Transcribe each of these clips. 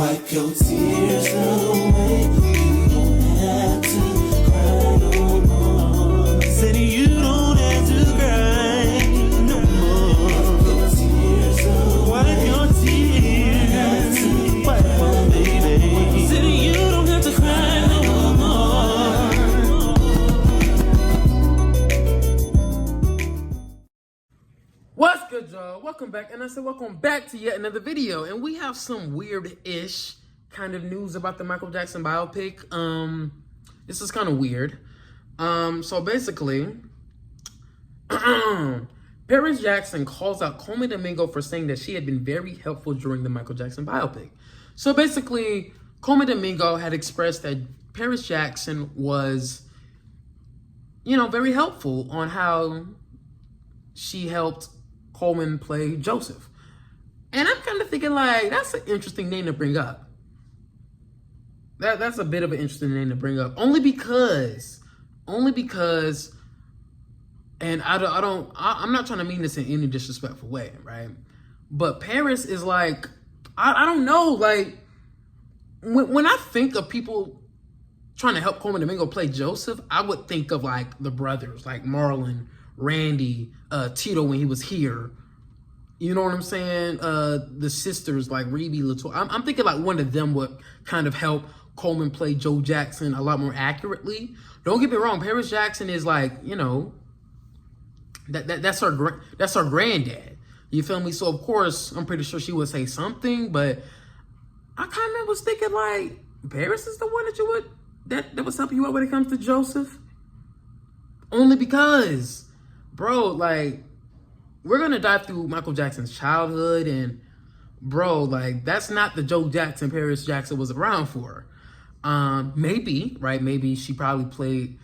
Wipe your tears away. You don't have to cry no more. Said you don't have to cry no more. Wipe your tears away. Wipe your tears. Wipe them, baby. Said you don't have to cry no more. What's good, y'all? Welcome back, and I said welcome back to yet another video, and we have some weird-ish kind of news about the Michael Jackson biopic. This is kind of weird. So basically, Paris Jackson calls out Colman Domingo for saying that she had been very helpful during the Michael Jackson biopic. So basically, Colman Domingo had expressed that Paris Jackson was, very helpful on how she helped Colman play Joseph. And I'm kind of thinking, like, that's an interesting name to bring up. That's a bit of an interesting name to bring up. Only because, and I'm not trying to mean this in any disrespectful way, right? But Paris is like, I don't know, like, when I think of people trying to help Colman Domingo play Joseph, I would think of, like, the brothers, like Marlon, Randy, Tito when he was here. You know what I'm saying? The sisters like Rebe, Latoya. I'm thinking like one of them would kind of help Colman play Joe Jackson a lot more accurately. Don't get me wrong, Paris Jackson is like, that's her granddad. You feel me? So of course, I'm pretty sure she would say something, but I kind of was thinking like Paris is the one that was helping you out when it comes to Joseph. Only because, bro, like, we're going to dive through Michael Jackson's childhood, and, bro, like, that's not the Joe Jackson Paris Jackson was around for. Maybe, right? Maybe she probably played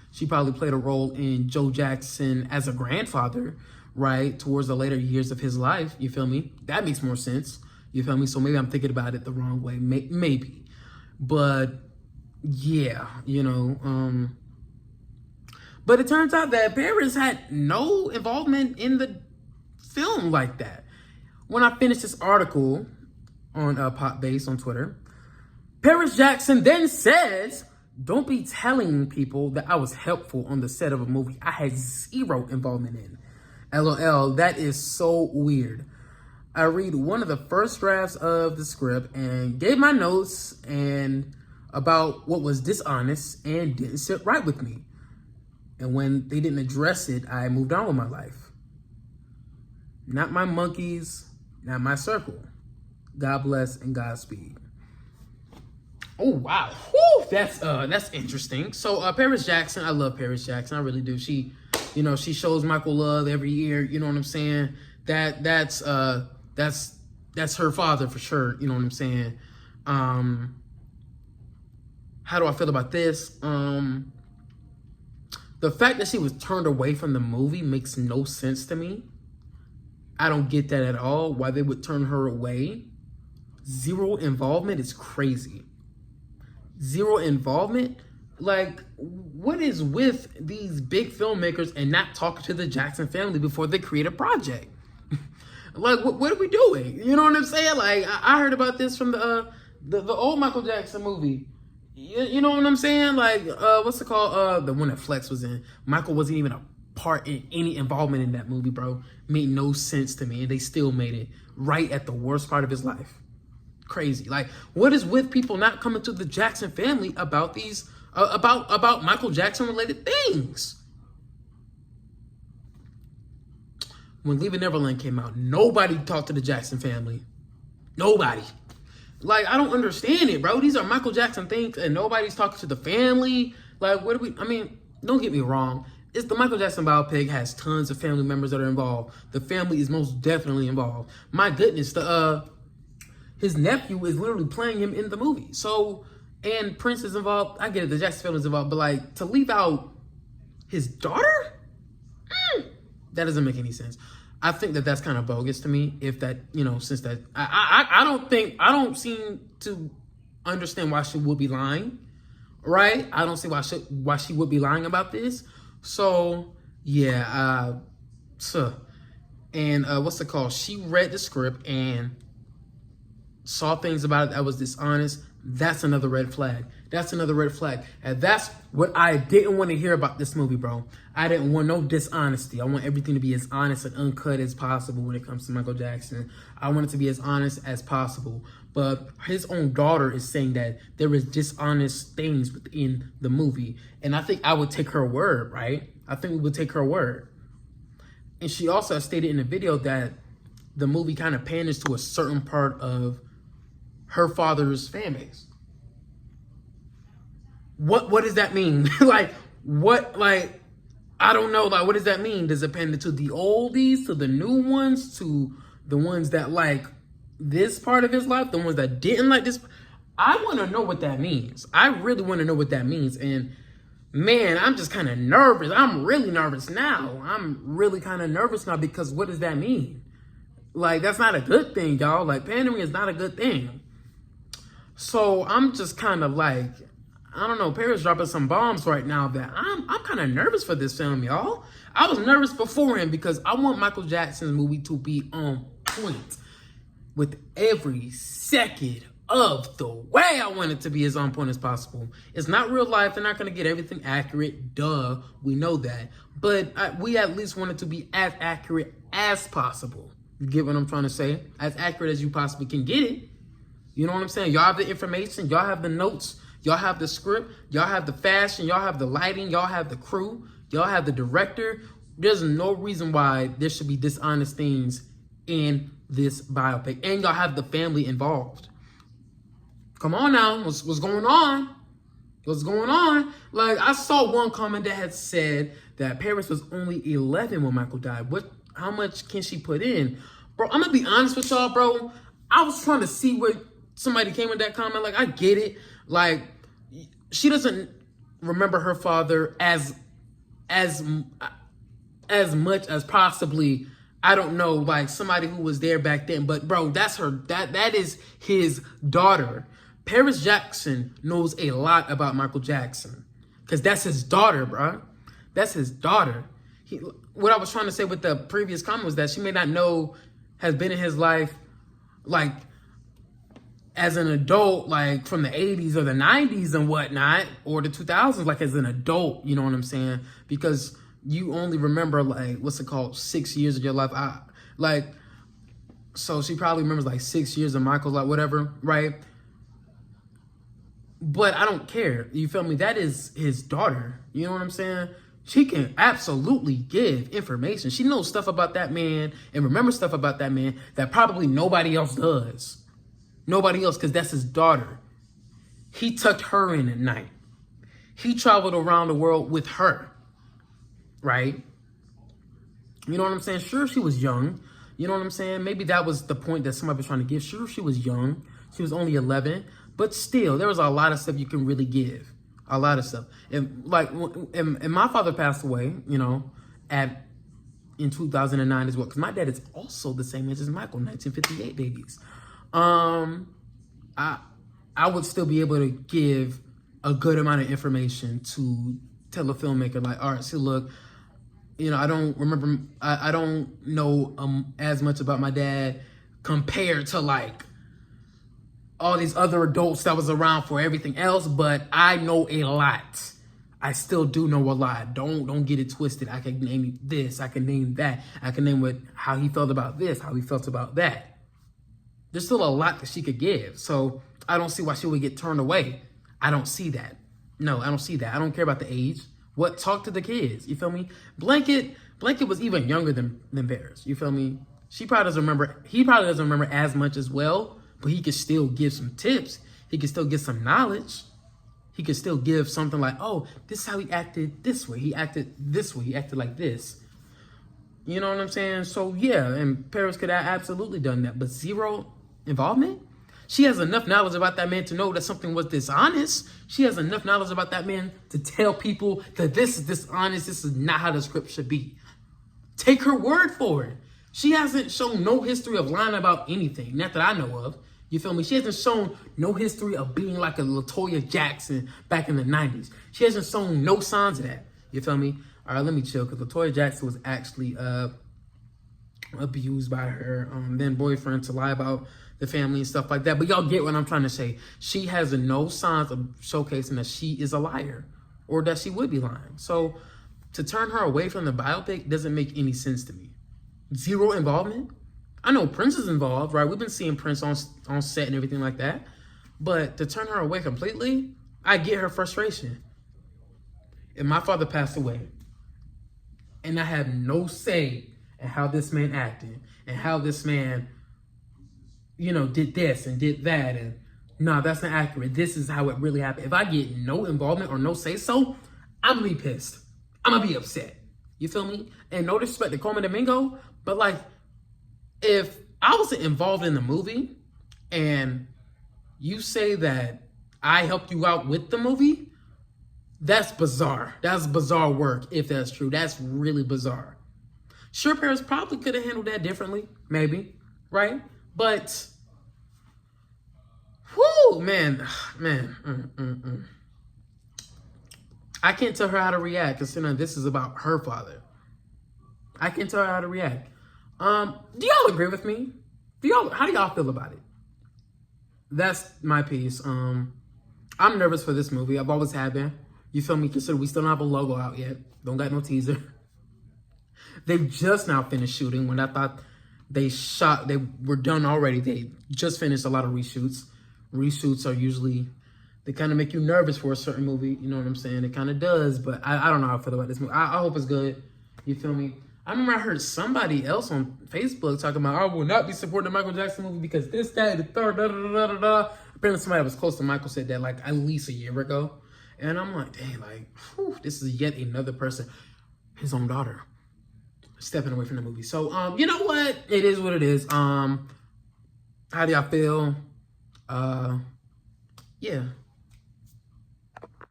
a role in Joe Jackson as a grandfather, right? Towards the later years of his life. You feel me? That makes more sense. You feel me? So maybe I'm thinking about it the wrong way. Maybe. But, yeah, but it turns out that Paris had no involvement in the film like that. When I finished this article on Pop Base on Twitter, Paris Jackson then says, "Don't be telling people that I was helpful on the set of a movie I had zero involvement in. LOL, that is so weird. I read one of the first drafts of the script and gave my notes and about what was dishonest and didn't sit right with me. And when they didn't address it, I moved on with my life. Not my monkeys, not my circle. God bless and Godspeed." Oh, wow. Whew, that's interesting. So Paris Jackson, I love Paris Jackson. I really do. She, she shows Michael love every year. You know what I'm saying? That's her father for sure. You know what I'm saying? How do I feel about this? The fact that she was turned away from the movie makes no sense to me. I don't get that at all. Why they would turn her away. Zero involvement is crazy. Zero involvement? Like, what is with these big filmmakers and not talking to the Jackson family before they create a project? Like, what are we doing? You know what I'm saying? Like, I heard about this from the old Michael Jackson movie. You know what I'm saying? Like, what's it called? The one that Flex was in. Michael wasn't even a part in any involvement in that movie, bro. Made no sense to me, and they still made it right at the worst part of his life. Crazy. Like, what is with people not coming to the Jackson family about these, about Michael Jackson related things? When Leaving Neverland came out, nobody talked to the Jackson family. Nobody. Like, I don't understand it, bro. These are Michael Jackson things, and nobody's talking to the family. Like, don't get me wrong. It's the Michael Jackson biopic, has tons of family members that are involved. The family is most definitely involved. My goodness, his nephew is literally playing him in the movie. So, and Prince is involved. I get it, the Jackson family is involved, but like, to leave out his daughter? That doesn't make any sense. I think that that's kind of bogus to me. If that, since that, I don't seem to understand why she would be lying, right? I don't see why she would be lying about this. So yeah, and what's it called? She read the script and saw things about it that was dishonest, that's another red flag. That's another red flag. And that's what I didn't want to hear about this movie, bro. I didn't want no dishonesty. I want everything to be as honest and uncut as possible when it comes to Michael Jackson. I want it to be as honest as possible. But his own daughter is saying that there is dishonest things within the movie. And I think I would take her word, right? I think we would take her word. And she also stated in the video that the movie kind of panders to a certain part of her father's fan base. What does that mean? I don't know. Like, what does that mean? Does it pander to the oldies, to the new ones, to the ones that like this part of his life, the ones that didn't like this? I want to know what that means. I really want to know what that means. And man, I'm just kind of nervous. I'm really nervous now. I'm really kind of nervous now because what does that mean? Like, that's not a good thing, y'all. Like, pandering is not a good thing. So I'm just kind of like, I don't know, Paris dropping some bombs right now that I'm kind of nervous for this film, y'all. I was nervous beforehand because I want Michael Jackson's movie to be on point with every second of the way. I want it to be as on point as possible. It's not real life. They're not going to get everything accurate. Duh. We know that. But we at least want it to be as accurate as possible. You get what I'm trying to say? As accurate as you possibly can get it. You know what I'm saying? Y'all have the information. Y'all have the notes. Y'all have the script. Y'all have the fashion. Y'all have the lighting. Y'all have the crew. Y'all have the director. There's no reason why there should be dishonest things in this biopic. And y'all have the family involved. Come on now. What's going on? What's going on? Like, I saw one comment that had said that Paris was only 11 when Michael died. How much can she put in? Bro, I'm going to be honest with y'all, bro. I was trying to see where somebody came with that comment. Like, I get it. Like, she doesn't remember her father as much as possibly, I don't know, like somebody who was there back then. But bro, that's her. That is his daughter. Paris Jackson knows a lot about Michael Jackson because that's his daughter, bro. That's his daughter. What I was trying to say with the previous comment was that she may not know, has been in his life, like, as an adult, like from the 80s or the 90s and whatnot, or the 2000s, like as an adult, you know what I'm saying? Because you only remember, like, what's it called, 6 years of your life. So she probably remembers like 6 years of Michael's, like, whatever, right? But I don't care. You feel me? That is his daughter. You know what I'm saying? She can absolutely give information. She knows stuff about that man and remembers stuff about that man that probably nobody else does. Nobody else, because that's his daughter. He tucked her in at night. He traveled around the world with her, right? You know what I'm saying? Sure, she was young. You know what I'm saying? Maybe that was the point that somebody was trying to give. Sure, she was young. She was only 11. But still, there was a lot of stuff you can really give. A lot of stuff. And like, and my father passed away, you know, in 2009 as well. Because my dad is also the same age as Michael, 1958 babies. I would still be able to give a good amount of information to tell a filmmaker, like, all right, so look, you know, I don't remember, I don't know as much about my dad compared to like all these other adults that was around for everything else, but I know a lot. I still do know a lot. Don't get it twisted. I can name this, I can name that, I can name how he felt about this, how he felt about that. There's still a lot that she could give. So I don't see why she would get turned away. I don't see that. No, I don't see that. I don't care about the age. Talk to the kids. You feel me? Blanket was even younger than Paris. You feel me? He probably doesn't remember as much as well, but he could still give some tips. He could still get some knowledge. He could still give something like, oh, this is how he acted this way. He acted this way. He acted like this. You know what I'm saying? So yeah, and Paris could have absolutely done that, but zero involvement? She has enough knowledge about that man to know that something was dishonest. She has enough knowledge about that man to tell people that this is dishonest. This is not how the script should be. Take her word for it. She hasn't shown no history of lying about anything, not that I know of. You feel me? She hasn't shown no history of being like a LaToya Jackson back in the 90s. She hasn't shown no signs of that. You feel me? All right, let me chill, because LaToya Jackson was actually abused by her then boyfriend to lie about the family and stuff like that. But y'all get what I'm trying to say. She has no signs of showcasing that she is a liar or that she would be lying. So to turn her away from the biopic doesn't make any sense to me. Zero involvement. I know Prince is involved, right? We've been seeing Prince on set and everything like that. But to turn her away completely, I get her frustration. If my father passed away and I have no say in how this man acted and how this man, did this and did that, and no, that's not accurate. This is how it really happened. If I get no involvement or no say so, I'm gonna be pissed. I'm gonna be upset. You feel me? And no disrespect to Colman Domingo, but like, if I wasn't involved in the movie and you say that I helped you out with the movie, that's bizarre. That's bizarre work, if that's true. That's really bizarre. Sure, Paris probably could have handled that differently, maybe, right? But, whoo, man. I can't tell her how to react, considering this is about her father. I can't tell her how to react. Do y'all agree with me? How do y'all feel about it? That's my piece. I'm nervous for this movie. I've always have been. You feel me? Consider we still don't have a logo out yet. Don't got no teaser. They've just now finished shooting when I thought they were done already. They just finished a lot of reshoots. Reshoots are usually, they kind of make you nervous for a certain movie. You know what I'm saying? It kind of does, but I don't know how I feel about this movie. I hope it's good. You feel me? I remember I heard somebody else on Facebook talking about, I will not be supporting the Michael Jackson movie because this, that, the third, Apparently somebody that was close to Michael said that like at least a year ago. And I'm like, dang, like, whew, this is yet another person, his own daughter, stepping away from the movie. So, you know what? It is what it is. How do y'all feel? Yeah.